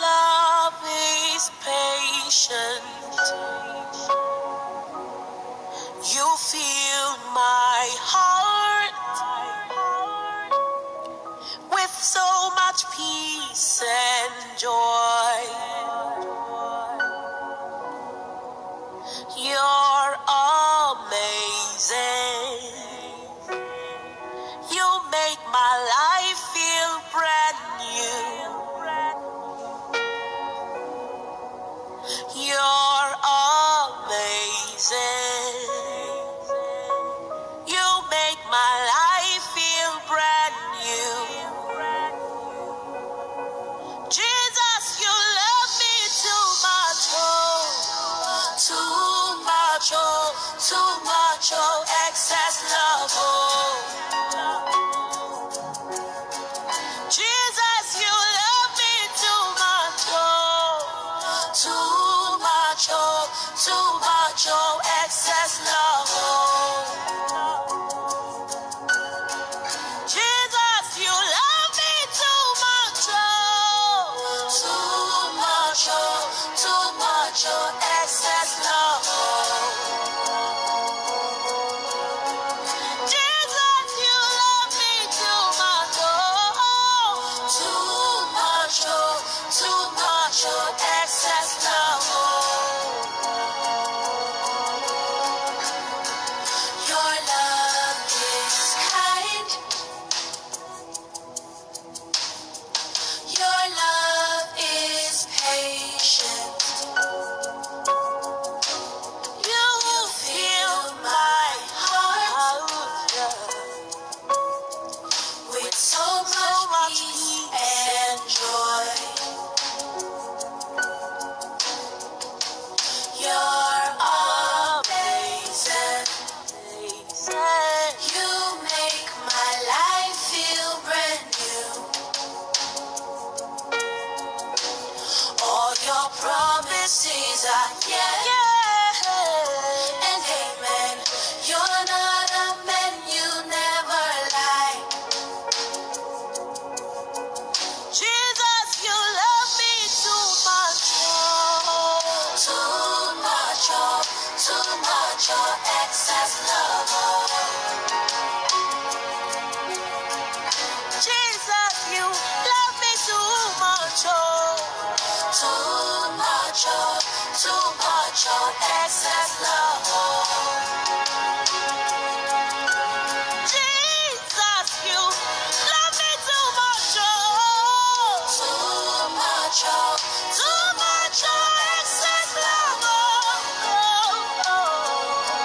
love is patient. You fill my heart with so much peace and joy. You're amazing. You make my life feel brand new. You're amazing. You make my life feel brand new. Jesus, you love me too much, oh, too much, oh, too much, oh, excess love, oh. Jesus, you love me too much, oh, too much, oh, too much, oh, excess love, oh. Jesus, you love me too much, oh, too much, oh, too much, oh, excess love, oh. Jesus, you love me too much, oh, too much, oh, too much, oh, excess love, oh. Your love is kind. Your love is patient. You fill my heart with so much peace and joy. You're amazing. You make my life feel brand new. All your promises are yes and amen. You're not a man, you never lie. Jesus, you love me too much, oh, too much, oh, too much, oh, excess love, oh. Jesus, you love me too much, oh, too much, oh, too much, oh, excess love, oh. Jesus, you love me too much, oh, too much, oh, too much, oh, excess love, oh, oh, oh.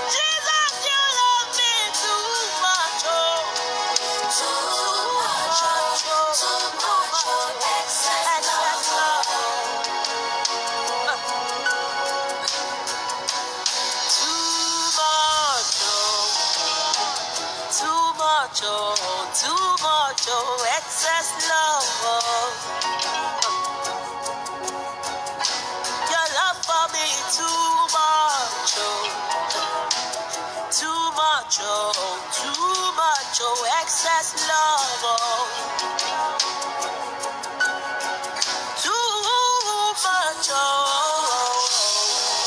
Jesus, you love me too much, oh, too much, oh, too much, oh, excess love, oh. Too much, oh, too much, oh, excess love, oh. Your love for me too much, oh, too much, oh, excess love, oh. Too much, oh,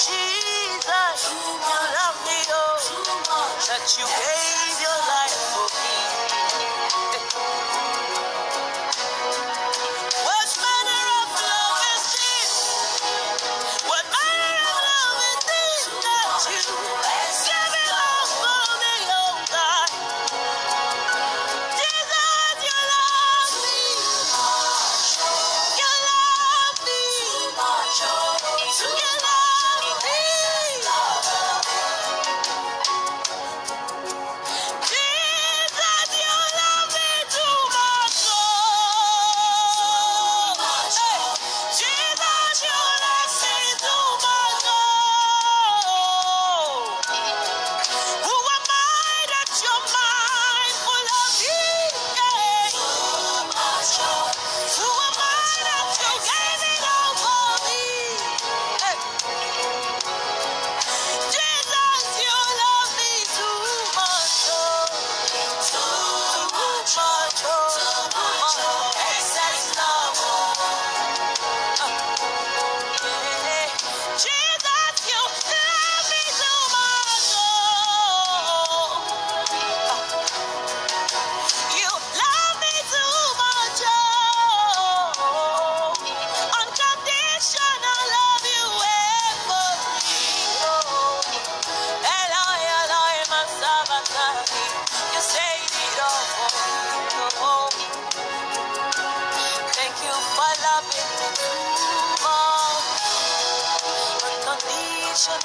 Jesus, you love me, oh, that you gave your life for me. What manner of love is this? What manner of love is this that you give it all for me, oh God? Jesus, you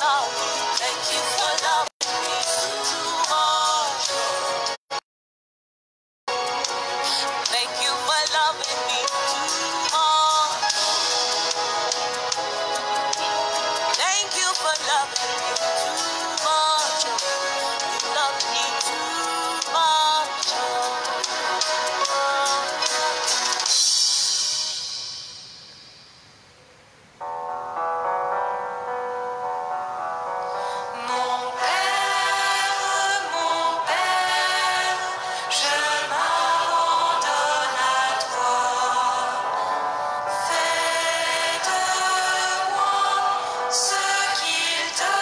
without you. Thank you for loving me too much. Thank you for loving me too much. Thank you for loving me too much. You love me too much. Mon Père, je m'abandonne à toi. Fais de moi ce qu'il te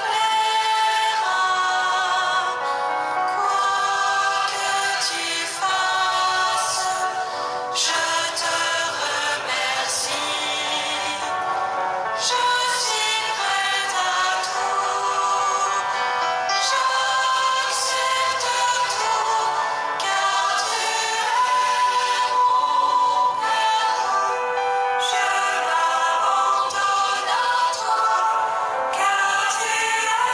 plaira. Quoi que tu fasses, je te remercie. Je suis prête à tout. J'accepte tout, car tu es mon Père. Je m'abandonne à toi, car tu es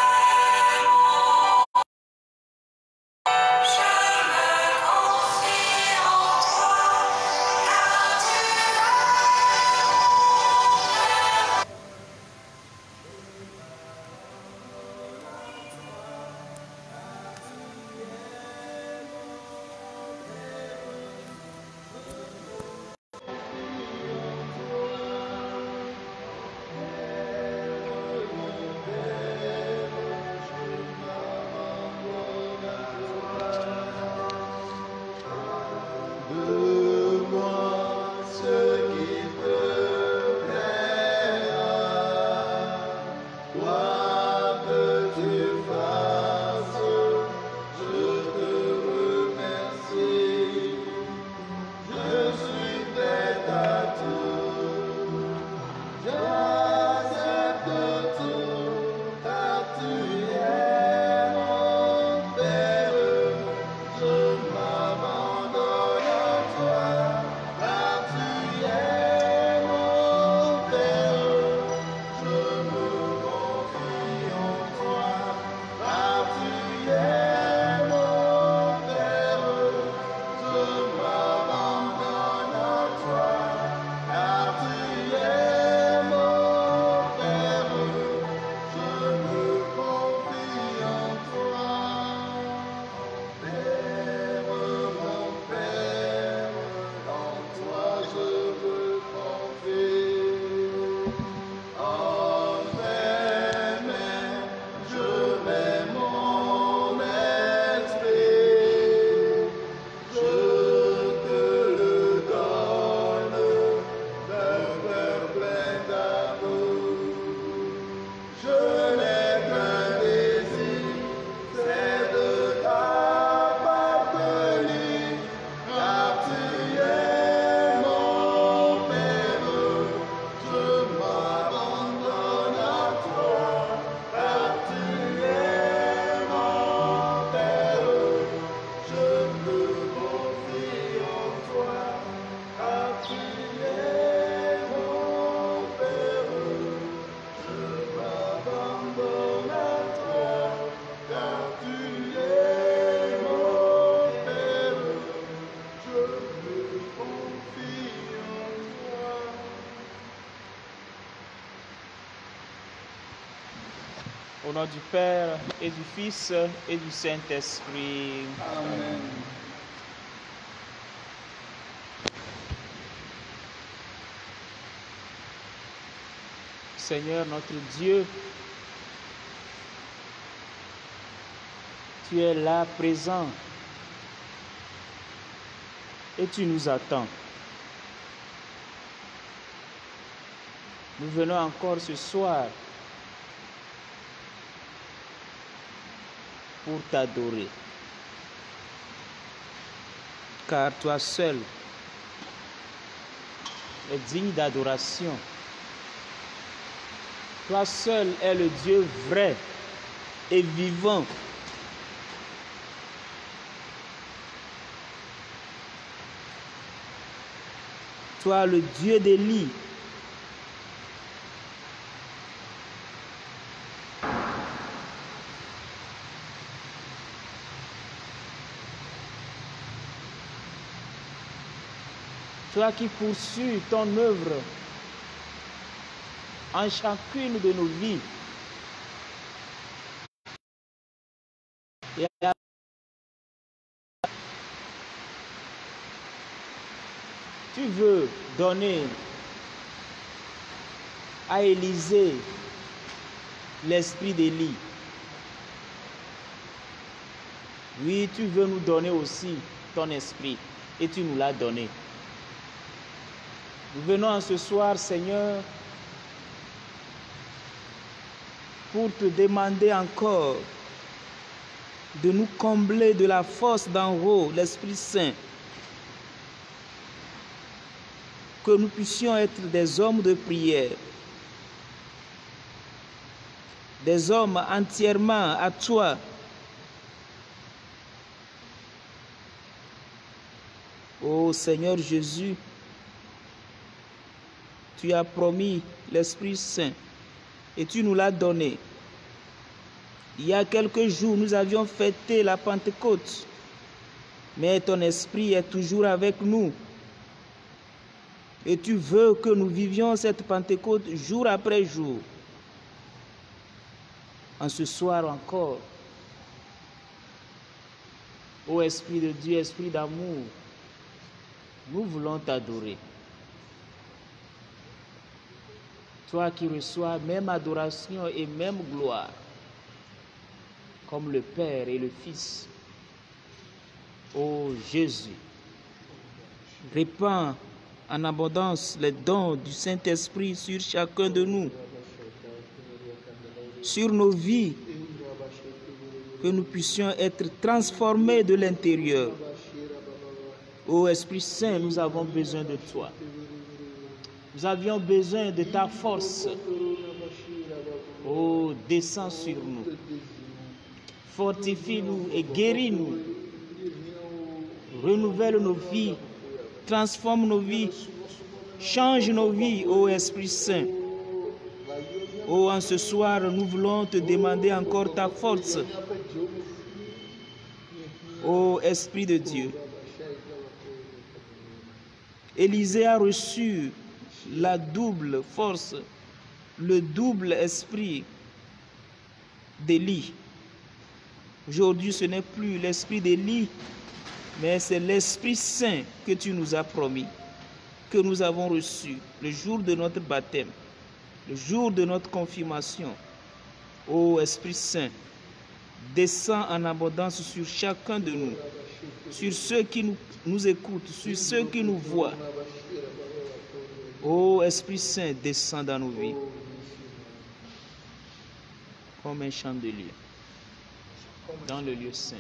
mon Père. Je me confie en toi, car tu es Au nom du Père et du Fils et du Saint-Esprit. Amen. Seigneur notre Dieu, tu es là présent et tu nous attends. Nous venons encore ce soir pour t'adorer, car toi seul es digne d'adoration. Toi seul es le Dieu vrai et vivant. Toi le Dieu d'Élie. Toi qui poursuis ton œuvre en chacune de nos vies. Tu veux donner à Élisée l'esprit d'Élie. Oui, tu veux nous donner aussi ton esprit et tu nous l'as donné. Nous venons en ce soir, Seigneur, pour te demander encore de nous combler de la force d'en haut, l'Esprit Saint, que nous puissions être des hommes de prière, des hommes entièrement à toi. Ô Seigneur Jésus, tu as promis l'Esprit Saint et tu nous l'as donné. Il y a quelques jours, nous avions fêté la Pentecôte, mais ton Esprit est toujours avec nous. Et tu veux que nous vivions cette Pentecôte jour après jour. En ce soir encore, ô Esprit de Dieu, Esprit d'amour, nous voulons t'adorer. Toi qui reçois même adoration et même gloire, comme le Père et le Fils. Ô Jésus, répands en abondance les dons du Saint-Esprit sur chacun de nous, sur nos vies, que nous puissions être transformés de l'intérieur. Ô Esprit Saint, nous avons besoin de toi. Nous avions besoin de ta force. Oh, descends sur nous. Fortifie-nous et guéris-nous. Renouvelle nos vies. Transforme nos vies. Change nos vies, ô Esprit Saint. Oh, en ce soir, nous voulons te demander encore ta force. Ô Esprit de Dieu. Élisée a reçu la double force, le double esprit d'Élie. Aujourd'hui, ce n'est plus l'esprit d'Élie, mais c'est l'Esprit Saint que tu nous as promis, que nous avons reçu le jour de notre baptême, le jour de notre confirmation. Ô Esprit Saint, descends en abondance sur chacun de nous, sur ceux qui nous écoutent, sur ceux qui nous voient. Ô Esprit Saint, descends dans nos vies comme un chandelier dans le lieu saint.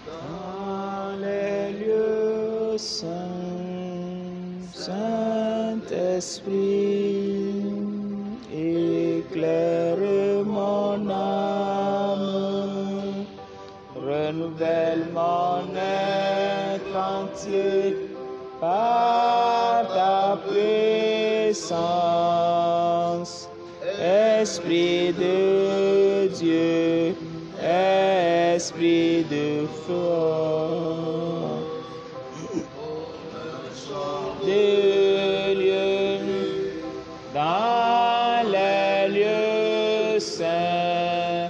Dans les lieux saints, Saint-Esprit, éclaire mon âme, renouvelle mon être entier par ta puissance. Esprit de Dieu, Esprit de foi, des lieux, dans les lieux saints,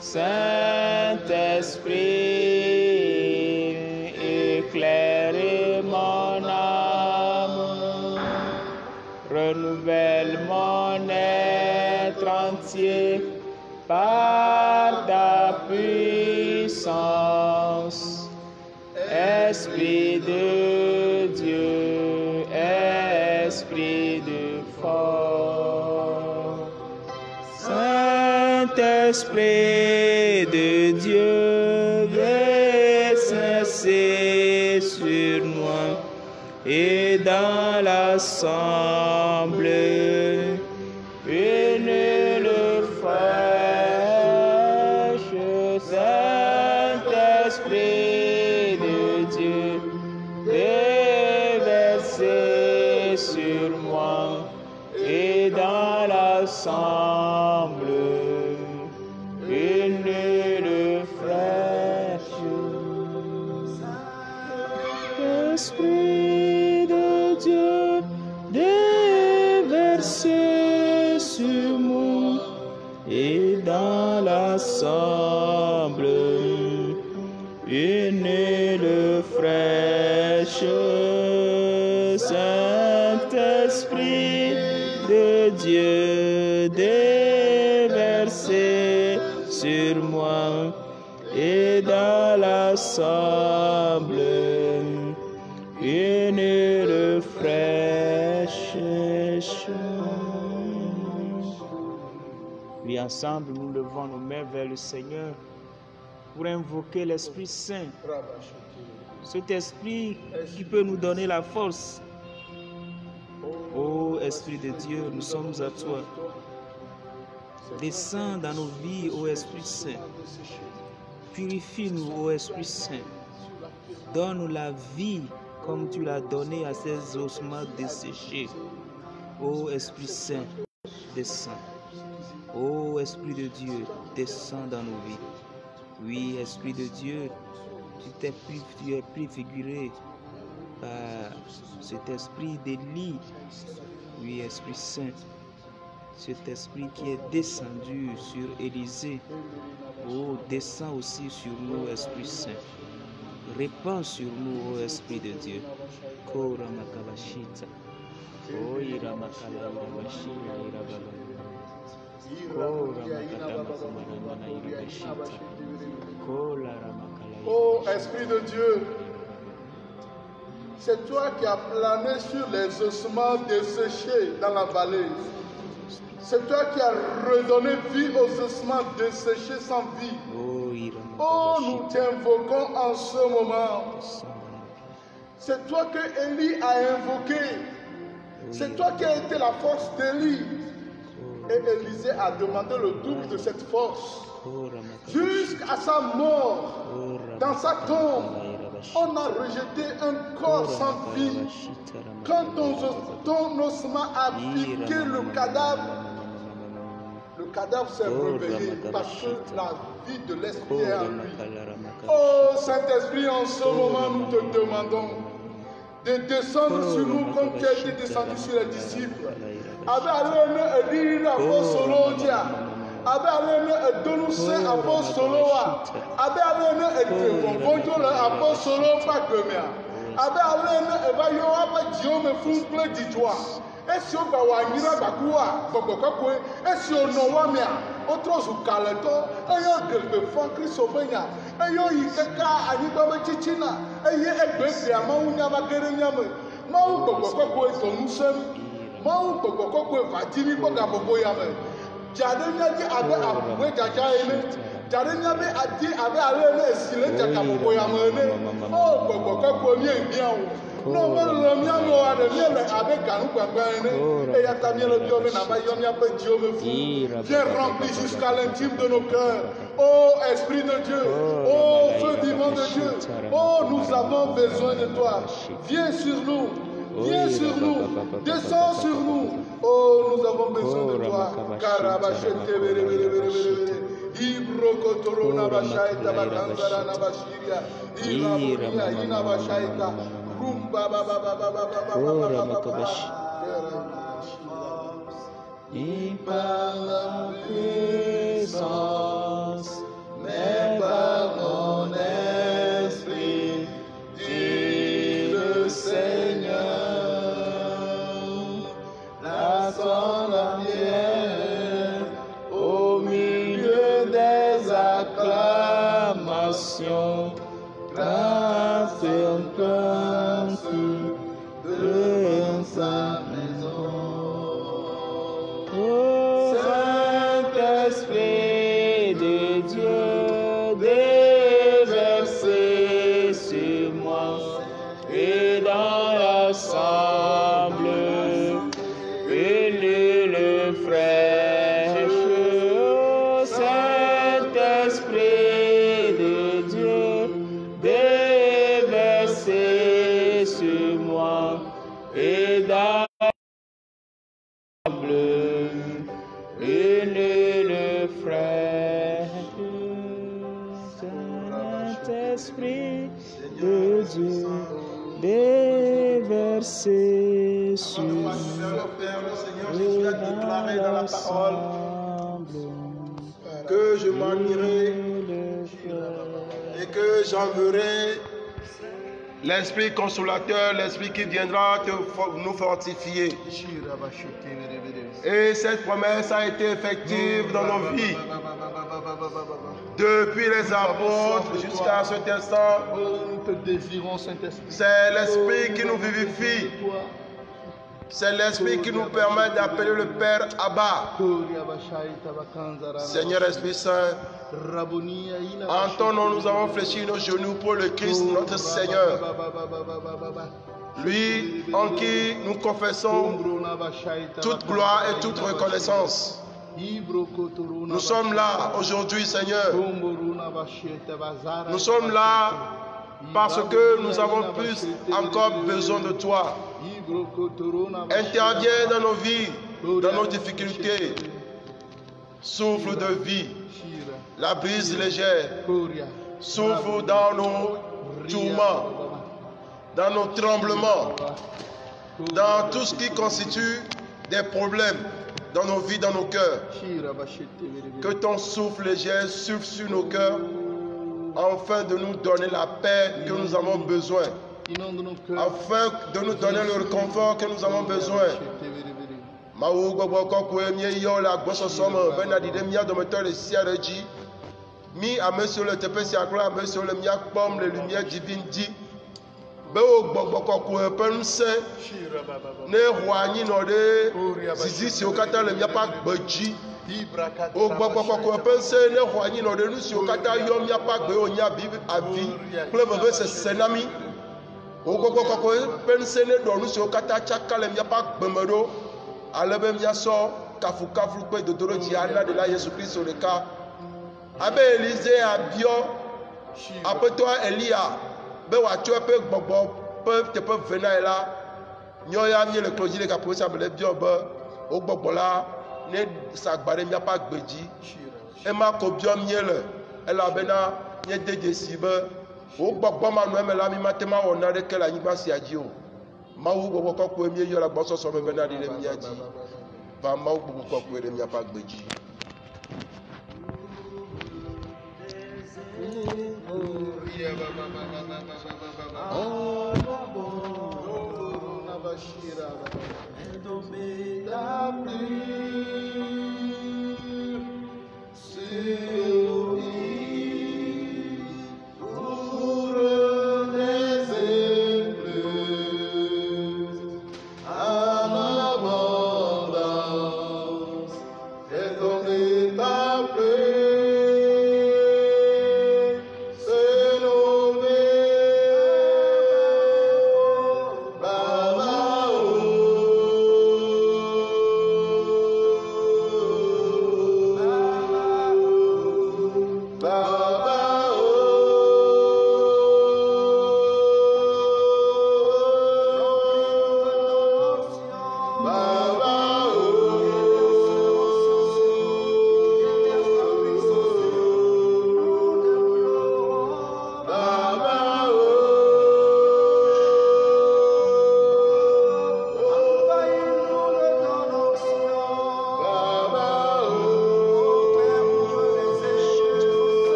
Saint-Esprit, éclaire mon âme, renouvelle mon être entier par ta puissance. Esprit de Dieu, Esprit de foi, Saint-Esprit de Dieu, viens s'asseoir sur moi et dans l'assemblée, une le fraîche, Saint-Esprit de Dieu, déverser sur moi et dans l'assemble, une nulle fraîche. Esprit de Dieu, déversé sur moi et dans l'assemble, une nulle fraîche. Saint-Esprit de Dieu, déversé sur moi et dans l'assemble, une nulle fraîche. Oui, ensemble, nous levons nos mains vers le Seigneur pour invoquer l'Esprit Saint. Cet Esprit qui peut nous donner la force. Ô Esprit de Dieu, nous sommes à toi. Descends dans nos vies, ô Esprit Saint. Purifie-nous, ô Esprit Saint. Donne-nous la vie comme tu l'as donné à ces ossements desséchés. Ô Esprit Saint, descends. Ô Esprit de Dieu, descends dans nos vies. Oui, Esprit de Dieu, tu es préfiguré par cet esprit d'Élie. Oui, Esprit Saint, cet esprit qui est descendu sur Élisée. Oh, descends aussi sur nous, Esprit Saint. Répands sur nous, ô Esprit de Dieu. Kora makalashita. Oh, ira makala ira bashira ira baba. Oh Esprit de Dieu, c'est toi qui as plané sur les ossements desséchés dans la vallée. C'est toi qui as redonné vie aux ossements desséchés sans vie. Oh, nous t'invoquons en ce moment. C'est toi que Élie a invoqué. C'est toi qui as été la force d'Élie. Et Élisée a demandé le double de cette force. Jusqu'à sa mort, dans sa tombe, on a rejeté un corps sans vie. Quand ton ossement a piqué le cadavre s'est réveillé parce que la vie de l'Esprit est en lui. Oh Saint-Esprit, en ce moment, nous te demandons de descendre sur nous comme tu as été descendu sur les disciples. Abe alene ediri apostolo dia. Abe alene edonuse apostolo wa. Abe alene edevonjo le apostolo pakemia. Abe alene evayo apa jiome funple dijwa. Esi o ba wa nyira bakuwa gbogbo esi o no wa mia. Otro zukaleto eyo gelbe fon Kristo benya. Eyo yikeka anigba mechichina. Eye egbe bia ma unya magere nyame. Ma u gbogbo etonusem. Mau gbogbo vatini boga bobo yame. Jade nyaji abe abuwe jaja ele. Jade nyabe adi abe alene esile jaja bobo yame ele. Oh gbogbo ni emiawo. No me lo miawo ade miele abe ganu gbagba ele. Et ya ta miele biome na ba yomi abe diome fou. Viens remplir jusqu'à l'intime de nos cœurs. Oh Esprit de Dieu. Oh feu vivant de Dieu. Oh nous avons besoin de toi. Viens sur nous. Viens sur nous, descends sur nous. Oh, nous avons besoin de toi. Karabashete bere bere bere bere. Ibrokotoro nabashaita bakanzara nabashiria. Irabuya inabashaita. Rumba ba ba ba ba ba ba ba ba ba ba. Et par la puissance, mais par mon esprit, dit le Seigneur. La pierre au milieu des acclamations, grâce et encante de sa maison. Ô Saint-Esprit de Dieu, déversé sur moi et dans l'ensemble. Saint-Esprit de Dieu, déversé sur moi et dans Unis le frère, Saint-Esprit de Dieu, déversé sur nous dans l'ensemble, que je m'ennuierai et que j'enverrai l'Esprit consolateur, l'Esprit qui viendra nous fortifier. Et cette promesse a été effective dans nos vies. Depuis les apôtres jusqu'à cet instant, c'est l'Esprit qui nous vivifie. C'est l'Esprit qui nous permet d'appeler le Père Abba. Seigneur Esprit Saint, en ton nom nous avons fléchi nos genoux pour le Christ notre Seigneur. Lui en qui nous confessons toute gloire et toute reconnaissance. Nous sommes là aujourd'hui, Seigneur. Nous sommes là parce que nous avons plus encore besoin de toi. Interviens dans nos vies, dans nos difficultés. Souffle de vie, la brise légère. Souffle dans nos tourments, dans nos tremblements, dans tout ce qui constitue des problèmes dans nos vies, dans nos cœurs. Que ton souffle léger souffle sur nos cœurs, afin de nous donner la paix que nous avons besoin, afin de nous donner le réconfort que nous avons besoin. Mi à monsieur le tepe si akla monsieur le mia pom les lumières divines dit be o gbogbo kokko pense ne roani no de zizi si o kata le mia pa gbeji o gbogbo kokko pense ne roani no de nu si o kata yo mia pa gbe o nya bi avi ple bebe se senami o gbogbo kokko pense ne do nu si o kata chaka le mia pa gbemero alebe mia so kafu kafu pe dodoro ji ala de la Jésus Christ le cas. Abe Élisée abio apetoi Elia be wa tso pe gbogbo pe te pe vena la nyoya mi le cloji le kapo sa be bio be o gbogbo la ne sagbare mi pa gbeji e ma ko bio mi le ela bena nye deje si be o gbogbo ma no me la mi matema wona de ke la nyigba si aji o ma wo gbogbo ko ko mi yo la gbo so so be bena de mi aji va ma wo gbogbo ko ko de mi pa gbeji.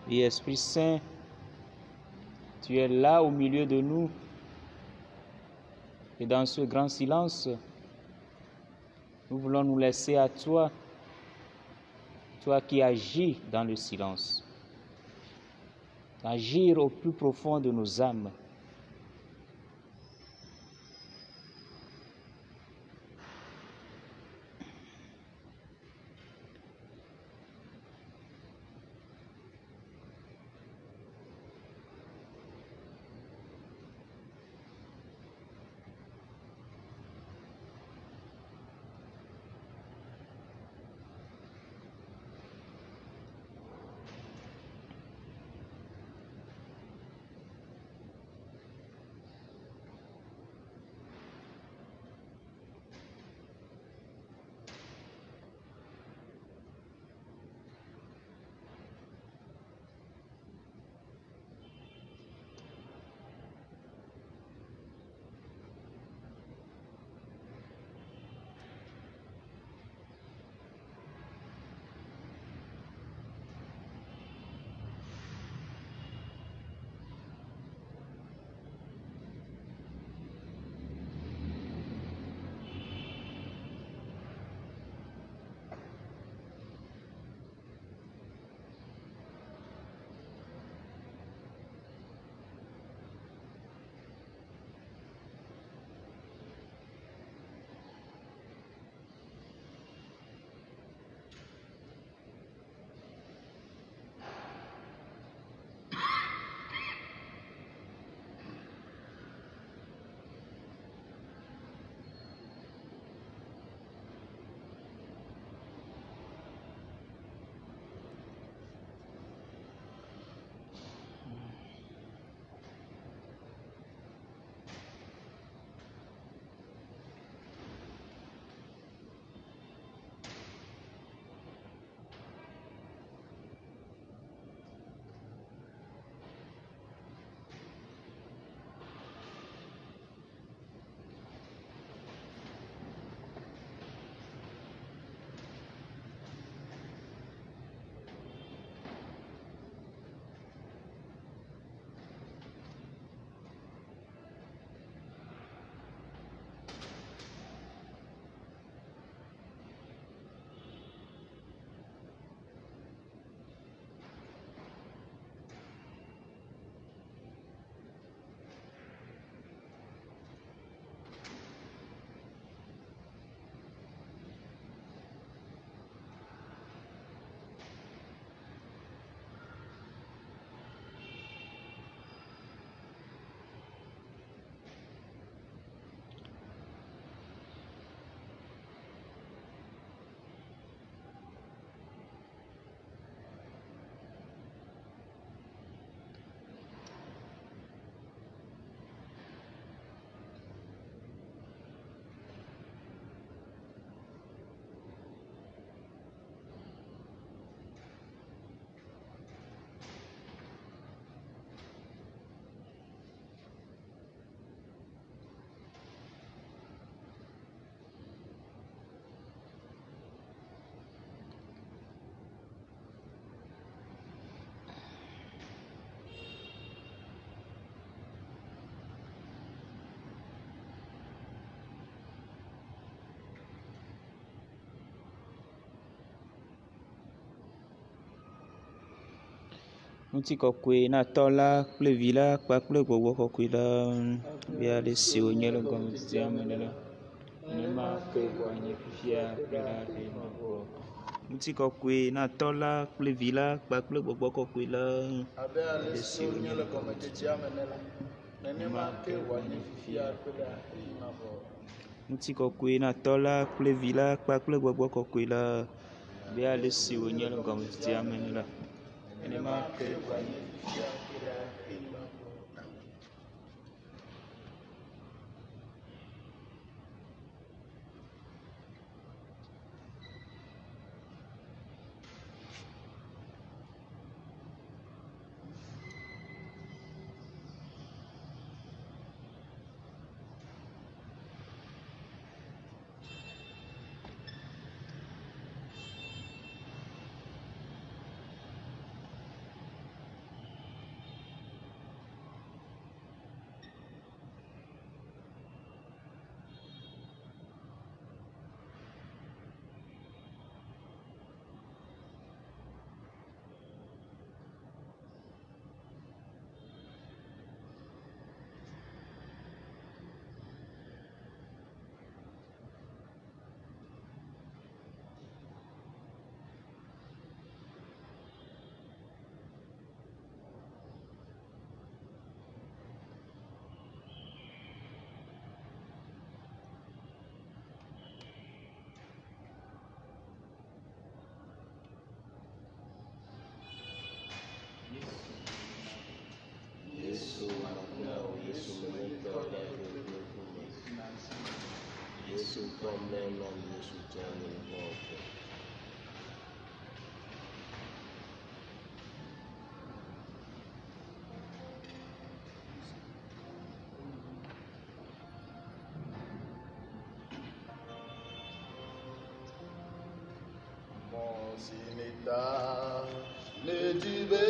Et Esprit Saint, tu es là au milieu de nous. Et dans ce grand silence, nous voulons nous laisser à toi, toi qui agis dans le silence. Agir au plus profond de nos âmes. ŋutikɔkɔe na tɔ la kple vi la kpakple gbɔgbɔ kɔkɔe la be ale si wònye le gɔmedzedzea me ne la nenema ke wòanye fifia kple la ɖe mavɔ. Ŋutikɔkɔe na tɔ la kple vi la kpakple gbɔgbɔ kɔkɔe la abe ale si wònye le gɔmedzedzea me ne la nenema ke wòanye fifia kple la ɖe mavɔ. Ŋutikɔkɔe na tɔ la kple vi la kpakple gbɔgbɔ kɔkɔe la be ale si wònye le gɔmedzedzea me ne la nenema ke wòanye fifia kple la ɖe mavɔ. Sinita nejibe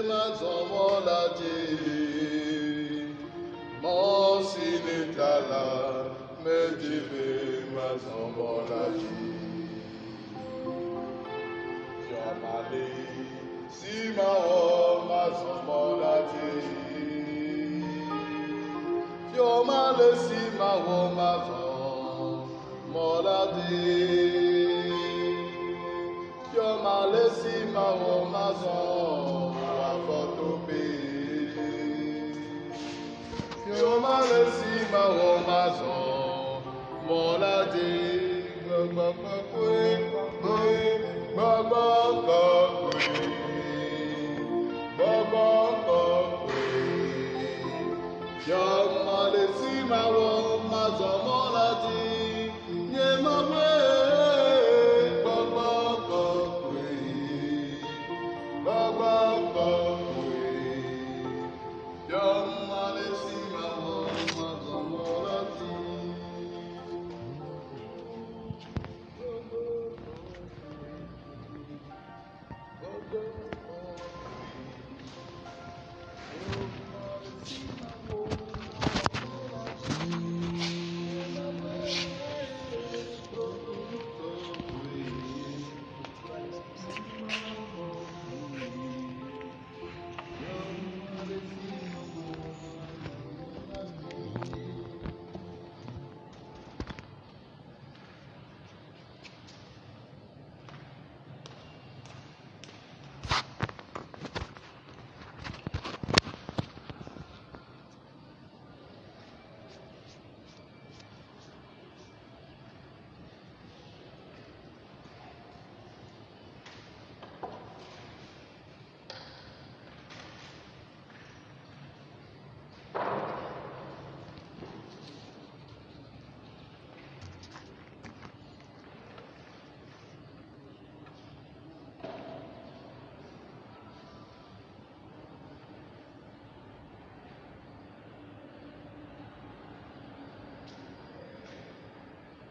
mazomolati Mon sinita la mejibe mazomolati Jamale simao mazomolati Jamale simao mazomolati Malesi mawo mazon afotope Yo malesi mawo mazon molade gbogbo Yo malesi mawo mazon molade ye mawe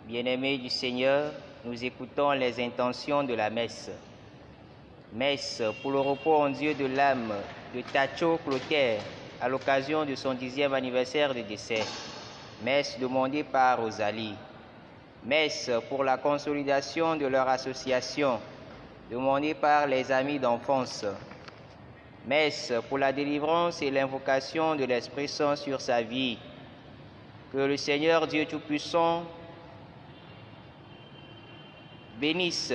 Bien-aimés du Seigneur, nous écoutons les intentions de la messe. Messe pour le repos en Dieu de l'âme de Tacho Clotaire à l'occasion de son 10e anniversaire de décès. Messe demandée par Rosalie. Messe pour la consolidation de leur association, demandée par les amis d'enfance. Messe pour la délivrance et l'invocation de l'Esprit Saint sur sa vie. Que le Seigneur Dieu Tout-Puissant bénisse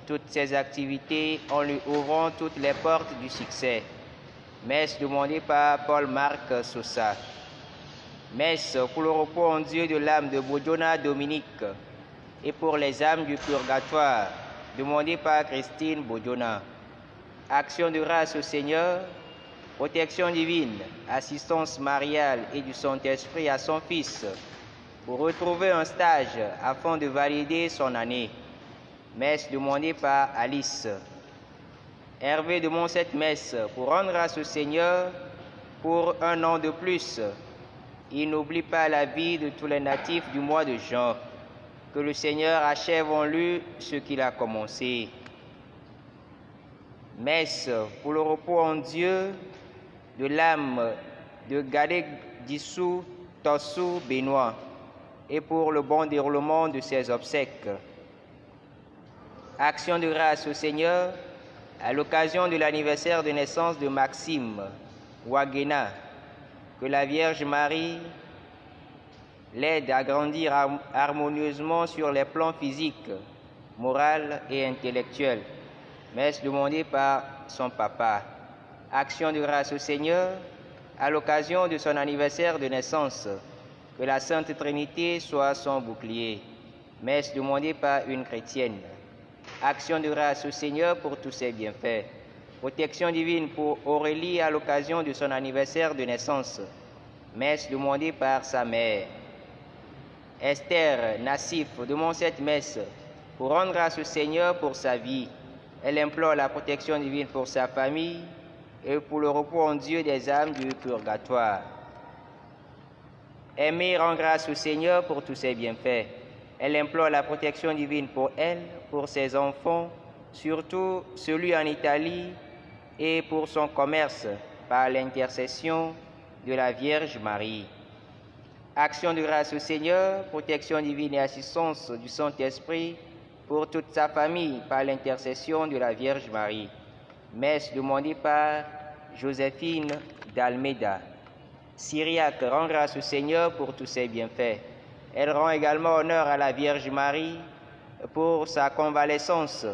toutes ses activités en lui ouvrant toutes les portes du succès. Messe demandée par Paul-Marc Sosa. Messe pour le repos en Dieu de l'âme de Bodjona Dominique et pour les âmes du purgatoire, demandée par Christine Bodjona. Action de grâce au Seigneur, protection divine, assistance mariale et du Saint-Esprit à son Fils pour retrouver un stage afin de valider son année. Messe demandée par Alice. Hervé demande cette messe pour rendre grâce au Seigneur pour un an de plus. Il n'oublie pas la vie de tous les natifs du mois de juin. Que le Seigneur achève en lui ce qu'il a commencé. Messe pour le repos en Dieu de l'âme de Gadek Dissou Tossou Benoît et pour le bon déroulement de ses obsèques. Action de grâce au Seigneur à l'occasion de l'anniversaire de naissance de Maxime Wagena. Que la Vierge Marie l'aide à grandir harmonieusement sur les plans physiques, moral et intellectuel. Messe demandée par son papa. Action de grâce au Seigneur à l'occasion de son anniversaire de naissance. Que la Sainte Trinité soit son bouclier. Messe demandée par une chrétienne. Action de grâce au Seigneur pour tous ses bienfaits. Protection divine pour Aurélie à l'occasion de son anniversaire de naissance. Messe demandée par sa mère. Esther Nassif demande cette messe pour rendre grâce au Seigneur pour sa vie. Elle implore la protection divine pour sa famille et pour le repos en Dieu des âmes du purgatoire. Aimée rend grâce au Seigneur pour tous ses bienfaits. Elle implore la protection divine pour elle, pour ses enfants, surtout celui en Italie, et pour son commerce par l'intercession de la Vierge Marie. Action de grâce au Seigneur, protection divine et assistance du Saint-Esprit pour toute sa famille par l'intercession de la Vierge Marie. Messe demandée par Joséphine d'Almeida. Syriaque rend grâce au Seigneur pour tous ses bienfaits. Elle rend également honneur à la Vierge Marie pour sa convalescence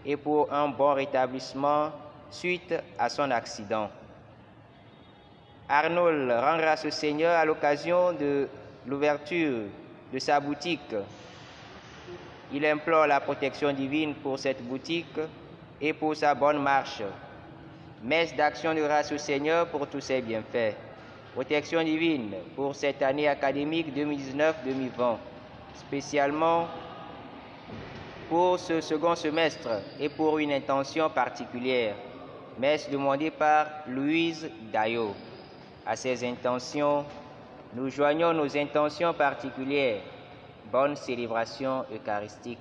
et pour un bon rétablissement suite à son accident. Arnold rend grâce au Seigneur à l'occasion de l'ouverture de sa boutique. Il implore la protection divine pour cette boutique et pour sa bonne marche. Messe d'action de grâce au Seigneur pour tous ses bienfaits. Protection divine pour cette année académique 2019-2020, spécialement pour ce second semestre et pour une intention particulière. Messe demandée par Louise Dayo. À ces intentions, nous joignons nos intentions particulières. Bonne célébration eucharistique.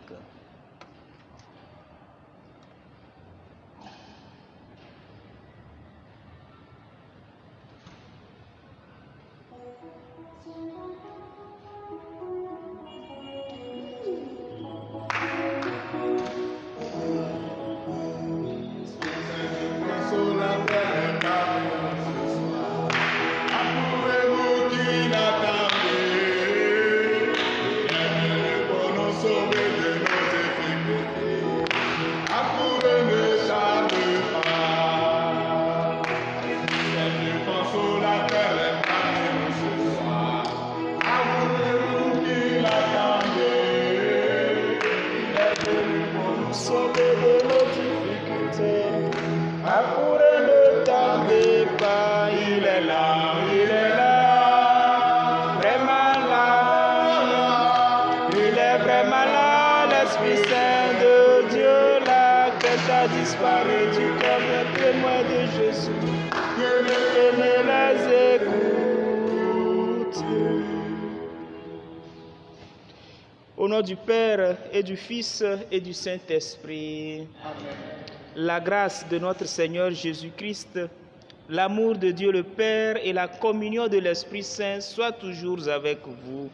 Au nom du Père et du Fils et du Saint-Esprit, la grâce de notre Seigneur Jésus-Christ, l'amour de Dieu le Père et la communion de l'Esprit Saint soient toujours avec vous.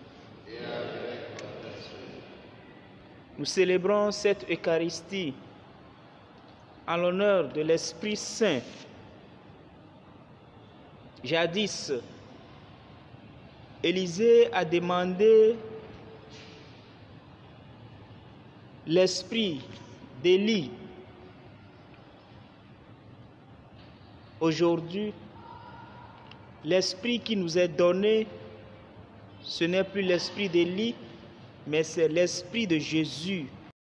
Nous célébrons cette Eucharistie en l'honneur de l'Esprit Saint Jadis, Élisée a demandé l'esprit d'Élie. Aujourd'hui, l'esprit qui nous est donné, ce n'est plus l'esprit d'Élie, mais c'est l'esprit de Jésus